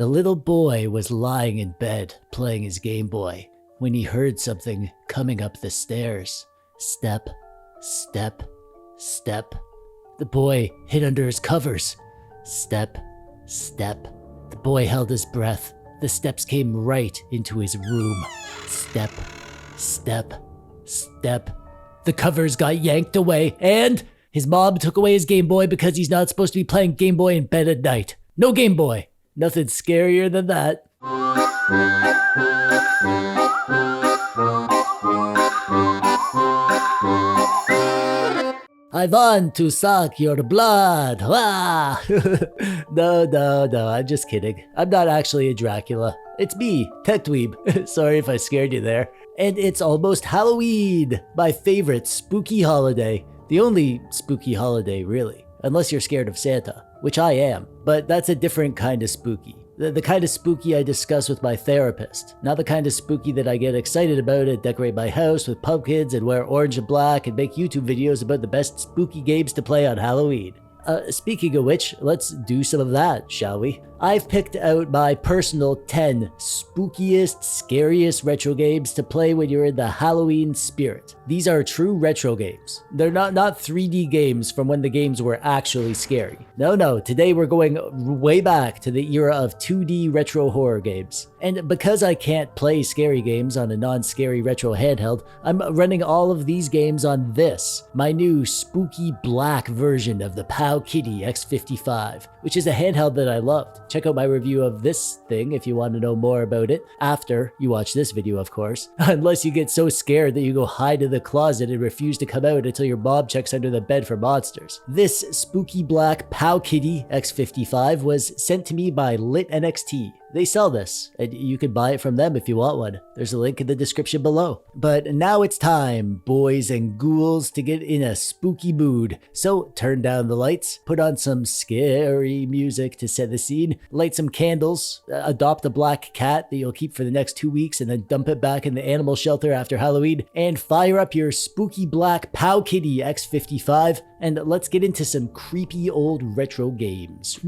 The little boy was lying in bed playing his Game Boy when he heard something coming up the stairs. Step, step, step. The boy hid under his covers. Step, step. The boy held his breath. The steps came right into his room. Step, step, step. The covers got yanked away, and his mom took away his Game Boy because he's not supposed to be playing Game Boy in bed at night. No Game Boy. Nothing scarier than that. I want to suck your blood. Ah! No, I'm just kidding. I'm not actually a Dracula. It's me, TechDweeb. Sorry if I scared you there. And it's almost Halloween, my favorite spooky holiday. The only spooky holiday, really. Unless you're scared of Santa, which I am. But that's a different kind of spooky. The kind of spooky I discuss with my therapist. Not the kind of spooky that I get excited about and decorate my house with pumpkins and wear orange and black and make YouTube videos about the best spooky games to play on Halloween. Speaking of which, let's do some of that, shall we? I've picked out my personal 10 spookiest, scariest retro games to play when you're in the Halloween spirit. These are true retro games. They're not 3D games from when the games were actually scary. No, today we're going way back to the era of 2D retro horror games. And because I can't play scary games on a non-scary retro handheld, I'm running all of these games on this, my new spooky black version of the Pow Kitty X55, which is a handheld that I loved. Check out my review of this thing if you want to know more about it, after you watch this video, of course. Unless you get so scared that you go hide in the closet and refuse to come out until your mom checks under the bed for monsters. This spooky black Pow Kitty X55 was sent to me by Lit NXT. They sell this, and you can buy it from them if you want one. There's a link in the description below. But now it's time, boys and ghouls, to get in a spooky mood. So turn down the lights, put on some scary music to set the scene, light some candles, adopt a black cat that you'll keep for the next 2 weeks and then dump it back in the animal shelter after Halloween, and fire up your spooky black Pow Kitty X55, and let's get into some creepy old retro games.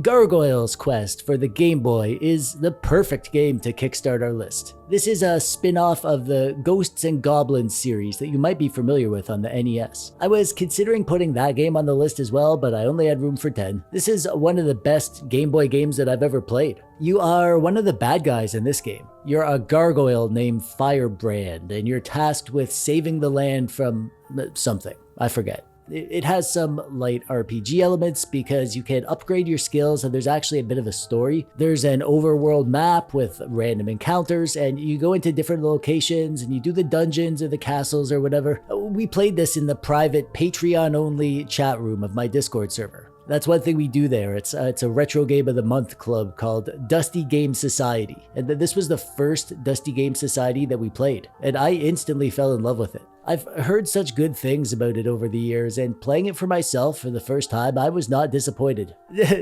Gargoyle's Quest for the Game Boy is the perfect game to kickstart our list. This is a spin-off of the Ghosts and Goblins series that you might be familiar with on the NES. I was considering putting that game on the list as well, but I only had room for 10. This is one of the best Game Boy games that I've ever played. You are one of the bad guys in this game. You're a gargoyle named Firebrand, and you're tasked with saving the land from something. I forget. It has some light RPG elements because you can upgrade your skills and there's actually a bit of a story. There's an overworld map with random encounters and you go into different locations and you do the dungeons or the castles or whatever. We played this in the private Patreon-only chat room of my Discord server. That's one thing we do there. It's a retro game of the month club called Dusty Game Society. And this was the first Dusty Game Society that we played. And I instantly fell in love with it. I've heard such good things about it over the years, and playing it for myself for the first time, I was not disappointed.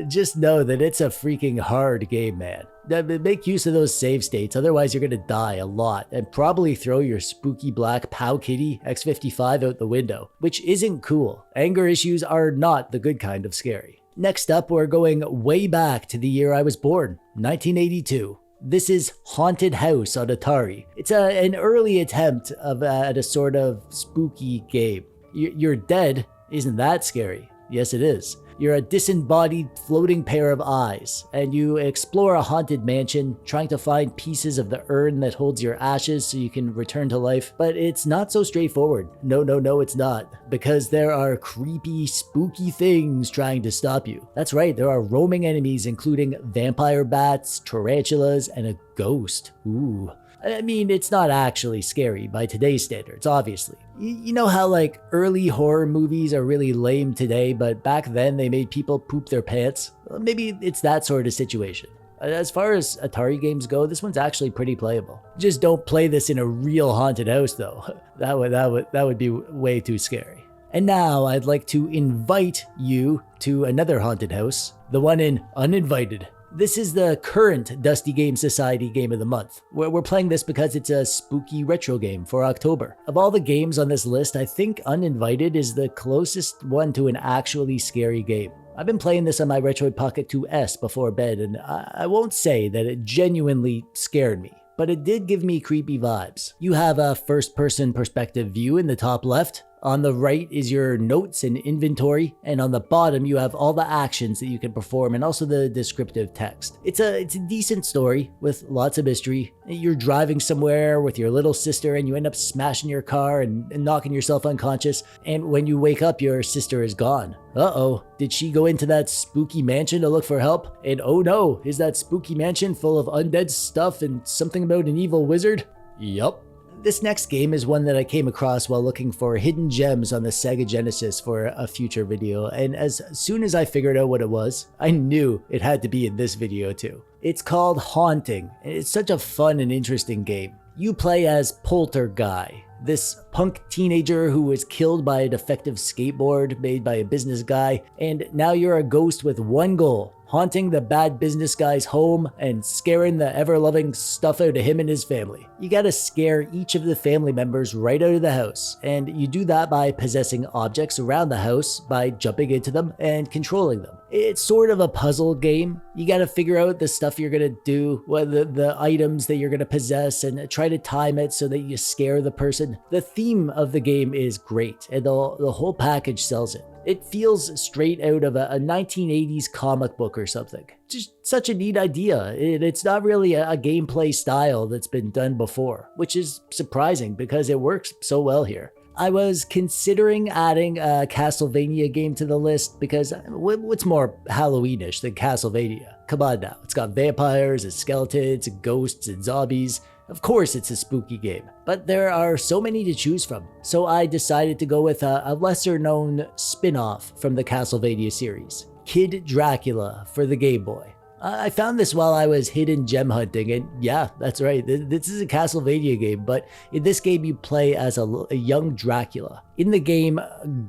Just know that it's a freaking hard game, man. Make use of those save states, otherwise you're gonna die a lot, and probably throw your spooky black Pow Kitty X55 out the window, which isn't cool. Anger issues are not the good kind of scary. Next up, we're going way back to the year I was born, 1982. This is Haunted House on Atari. It's an early attempt at a sort of spooky game. You're dead isn't that scary. Yes, it is. You're a disembodied floating pair of eyes, and you explore a haunted mansion, trying to find pieces of the urn that holds your ashes so you can return to life. But it's not so straightforward. No, it's not. Because there are creepy, spooky things trying to stop you. That's right, there are roaming enemies including vampire bats, tarantulas, and a ghost. Ooh. I mean, it's not actually scary by today's standards, obviously. You know how like early horror movies are really lame today, but back then they made people poop their pants? Well, maybe it's that sort of situation. As far as Atari games go, this one's actually pretty playable. Just don't play this in a real haunted house though. That would be way too scary. And now I'd like to invite you to another haunted house, the one in Uninvited. This is the current Dusty Game Society game of the month. We're playing this because it's a spooky retro game for October. Of all the games on this list, I think Uninvited is the closest one to an actually scary game. I've been playing this on my Retroid Pocket 2S before bed, and I won't say that it genuinely scared me, but it did give me creepy vibes. You have a first-person perspective view in the top left. On the right is your notes and inventory, and on the bottom you have all the actions that you can perform and also the descriptive text. It's a decent story with lots of mystery. You're driving somewhere with your little sister and you end up smashing your car and knocking yourself unconscious, and when you wake up your sister is gone. Uh-oh, did she go into that spooky mansion to look for help? And oh no, is that spooky mansion full of undead stuff and something about an evil wizard? Yup. This next game is one that I came across while looking for hidden gems on the Sega Genesis for a future video, and as soon as I figured out what it was, I knew it had to be in this video too. It's called Haunting, and it's such a fun and interesting game. You play as Polterguy, this punk teenager who was killed by a defective skateboard made by a business guy, and now you're a ghost with one goal: haunting the bad business guy's home and scaring the ever-loving stuff out of him and his family. You gotta scare each of the family members right out of the house, and you do that by possessing objects around the house by jumping into them and controlling them. It's sort of a puzzle game. You gotta figure out the stuff you're gonna do, the items that you're gonna possess, and try to time it so that you scare the person. The theme of the game is great, and the whole package sells it. It feels straight out of a 1980s comic book or something. Just such a neat idea. It's not really a gameplay style that's been done before, which is surprising because it works so well here. I was considering adding a Castlevania game to the list because what's more Halloweenish than Castlevania? Come on now, it's got vampires and skeletons and ghosts and zombies. Of course it's a spooky game, but there are so many to choose from, so I decided to go with a lesser known spin-off from the Castlevania series, Kid Dracula for the Game Boy. I found this while I was hidden gem hunting, and yeah, that's right, this is a Castlevania game, but in this game you play as a young Dracula. In the game,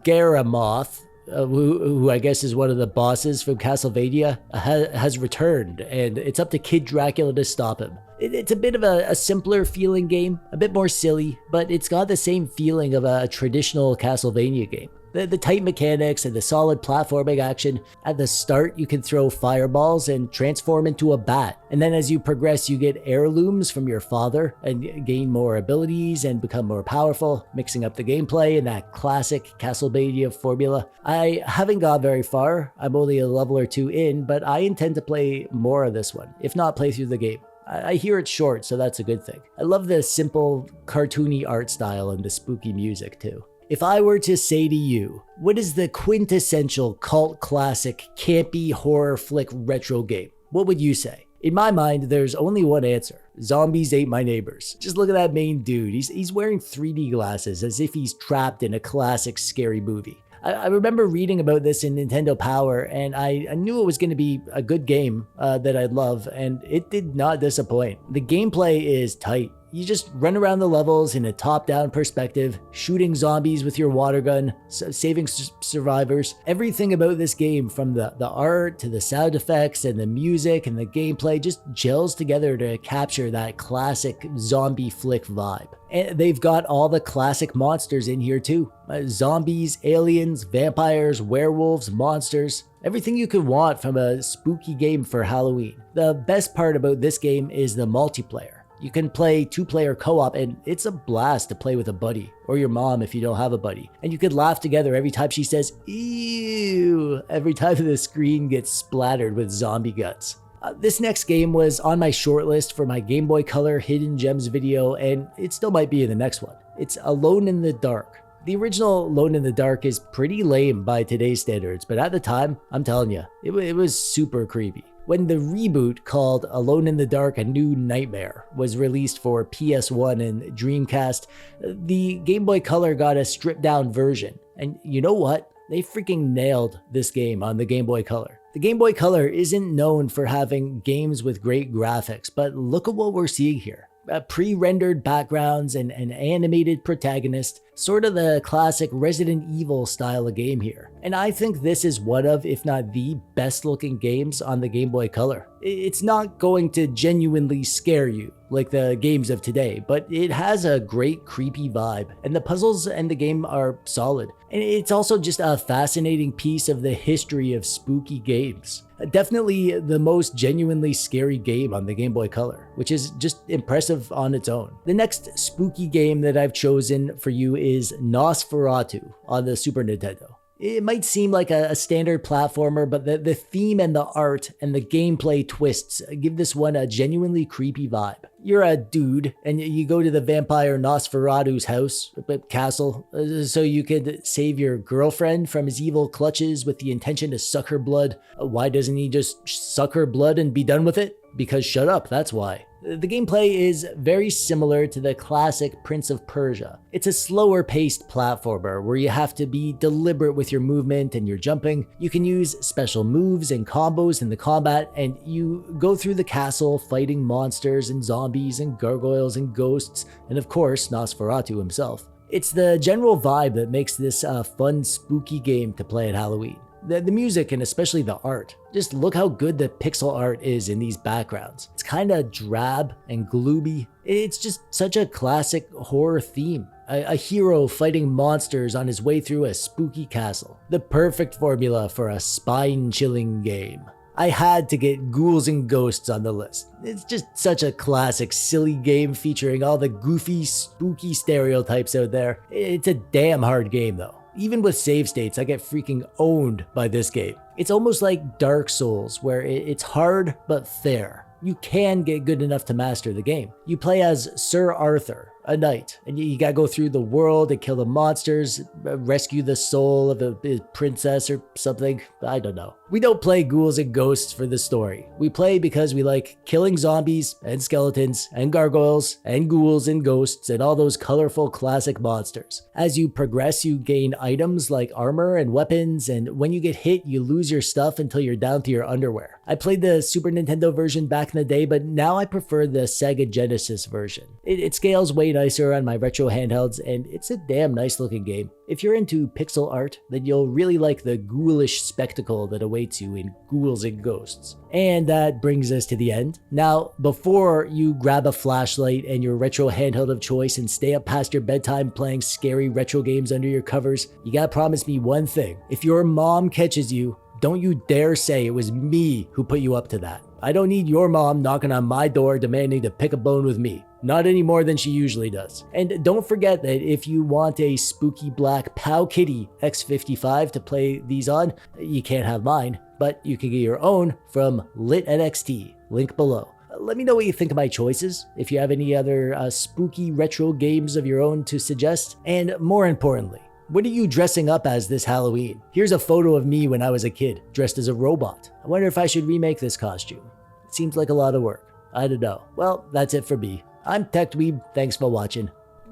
Garamoth, who I guess is one of the bosses from Castlevania, has returned, and it's up to Kid Dracula to stop him. It's a bit of a simpler feeling game, a bit more silly, but it's got the same feeling of a traditional Castlevania game. The tight mechanics and the solid platforming action. At the start, you can throw fireballs and transform into a bat. And then as you progress, you get heirlooms from your father and gain more abilities and become more powerful, mixing up the gameplay in that classic Castlevania formula. I haven't got very far. I'm only a level or two in, but I intend to play more of this one, if not play through the game. I hear it's short, so that's a good thing. I love the simple, cartoony art style and the spooky music too. If I were to say to you, what is the quintessential cult classic campy horror flick retro game? What would you say? In my mind, there's only one answer. Zombies Ate My Neighbors. Just look at that main dude. He's wearing 3D glasses as if he's trapped in a classic scary movie. I remember reading about this in Nintendo Power, and I knew it was going to be a good game that I'd love, and it did not disappoint. The gameplay is tight. You just run around the levels in a top-down perspective, shooting zombies with your water gun, saving survivors. Everything about this game, from the art to the sound effects and the music and the gameplay, just gels together to capture that classic zombie flick vibe. And they've got all the classic monsters in here too. Zombies, aliens, vampires, werewolves, monsters. Everything you could want from a spooky game for Halloween. The best part about this game is the multiplayer. You can play 2-player co-op, and it's a blast to play with a buddy, or your mom if you don't have a buddy. And you could laugh together every time she says, "Ew," every time the screen gets splattered with zombie guts. This next game was on my shortlist for my Gameboy Color Hidden Gems video, and it still might be in the next one. It's Alone in the Dark. The original Alone in the Dark is pretty lame by today's standards, but at the time, I'm telling you, it was super creepy. When the reboot called Alone in the Dark: A New Nightmare was released for PS1 and Dreamcast, the Game Boy Color got a stripped-down version. And you know what? They freaking nailed this game on the Game Boy Color. The Game Boy Color isn't known for having games with great graphics, but look at what we're seeing here. Pre-rendered backgrounds and an animated protagonist, sort of the classic Resident Evil style of game here. And I think this is one of, if not the best looking games on the Game Boy Color. It's not going to genuinely scare you like the games of today, but it has a great creepy vibe, and the puzzles and the game are solid. And it's also just a fascinating piece of the history of spooky games. Definitely the most genuinely scary game on the Game Boy Color, which is just impressive on its own. The next spooky game that I've chosen for you is Nosferatu on the Super Nintendo. It might seem like a standard platformer, but the theme and the art and the gameplay twists give this one a genuinely creepy vibe. You're a dude and you go to the vampire Nosferatu's house, castle, so you could save your girlfriend from his evil clutches with the intention to suck her blood. Why doesn't he just suck her blood and be done with it? Because shut up, that's why. The gameplay is very similar to the classic Prince of Persia. It's a slower paced platformer where you have to be deliberate with your movement and your jumping. You can use special moves and combos in the combat, and you go through the castle fighting monsters and zombies and gargoyles and ghosts, and of course Nosferatu himself. It's the general vibe that makes this a fun, spooky game to play at Halloween. The music and especially the art. Just look how good the pixel art is in these backgrounds. It's kind of drab and gloomy. It's just such a classic horror theme. A hero fighting monsters on his way through a spooky castle. The perfect formula for a spine-chilling game. I had to get Ghouls and Ghosts on the list. It's just such a classic, silly game featuring all the goofy, spooky stereotypes out there. It's a damn hard game though. Even with save states, I get freaking owned by this game. It's almost like Dark Souls, where it's hard but fair. You can get good enough to master the game. You play as Sir Arthur, a knight, and you gotta go through the world and kill the monsters, rescue the soul of a princess or something. I don't know. We don't play Ghouls and Ghosts for the story. We play because we like killing zombies and skeletons and gargoyles and ghouls and ghosts and all those colorful classic monsters. As you progress, you gain items like armor and weapons, and when you get hit, you lose your stuff until you're down to your underwear. I played the Super Nintendo version back in the day, but now I prefer the Sega Genesis version. It scales way nicer on my retro handhelds, and it's a damn nice looking game. If you're into pixel art, then you'll really like the ghoulish spectacle that awaits you in Ghouls and Ghosts. And that brings us to the end. Now, before you grab a flashlight and your retro handheld of choice and stay up past your bedtime playing scary retro games under your covers, you gotta promise me one thing. If your mom catches you, don't you dare say it was me who put you up to that. I don't need your mom knocking on my door demanding to pick a bone with me. Not any more than she usually does. And don't forget that if you want a spooky black Pow Kitty X55 to play these on, you can't have mine, but you can get your own from Lit NXT, link below. Let me know what you think of my choices, if you have any other spooky retro games of your own to suggest, and more importantly, what are you dressing up as this Halloween? Here's a photo of me when I was a kid, dressed as a robot. I wonder if I should remake this costume. It seems like a lot of work. I don't know. Well, that's it for me. I'm TechDweeb, thanks for watching.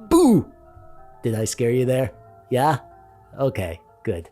Boo! Did I scare you there? Yeah? Okay, good.